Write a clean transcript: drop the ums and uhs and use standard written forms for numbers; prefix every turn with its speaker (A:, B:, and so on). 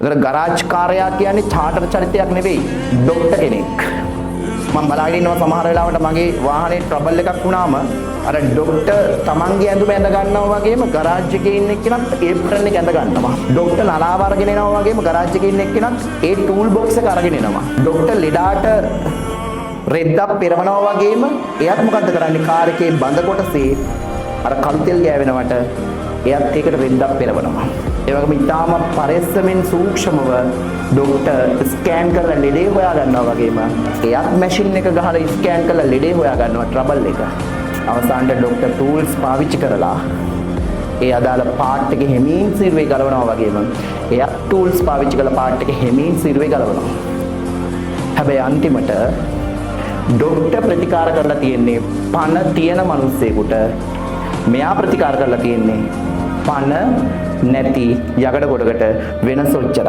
A: ඒතර ගරාජ් කාර්යයා කියන්නේ චාටර් චරිතයක් නෙවෙයි ડોක්ටර් කෙනෙක්. මම බලාගෙන ඉන්නවා සමහර වෙලාවට මගේ වාහනේ ට්‍රබල් එකක් වුණාම අර ડોක්ටර් තමන්ගේ ඇඳුම ඇඳ ගන්නවා වගේම ගරාජ් එකේ ඉන්න එක්කෙනත් ඒප්‍රන් එක ඇඳ ගන්නවා. ડોක්ටර් නලාව අරගෙන එනවා වගේම ගරාජ් එකේ ඉන්න එක්කෙනත් ඒ ටූල් බොක්ස් එක අරගෙන එනවා. ડોක්ටර් ලෙඩාට රෙද්දක් පෙරවනවා වගේම එයාත් මොකද්ද කරන්නේ කාර් එකේ බඳ කොටසේ අර කළු තෙල් ගෑවෙනවට එයාත් ඒකට රෙද්දක් පෙරවනවා. ඒ වගේම ඊටාම පරිස්සමෙන් සූක්ෂමව ડોක්ටර් ස්කෑන් කරලා ලෙඩේ හොයා ගන්නවා වගේම එයාත් මැෂින් එක ගහලා ස්කෑන් කරලා ලෙඩේ හොයා ගන්නවා ට්‍රබල් එක. අවසානට ડોක්ටර් ටූල්ස් පාවිච්චි කරලා ඒ අදාළ පාර්ට් එක හැමීන් සිරුවේ ගලවනවා වගේම එයා ටූල්ස් පාවිච්චි කරලා පාර්ට් එක හැමීන් සිරුවේ ගලවනවා. හැබැයි අන්තිමට ડોක්ටර් ප්‍රතිකාර කරලා තියෙන්නේ පණ තියෙන මිනිස්සෙකුට, මෙයා ප්‍රතිකාර කරලා තියෙන්නේ පණ නැති යකඩ කොටකට වෙනස ඔච්චරයි.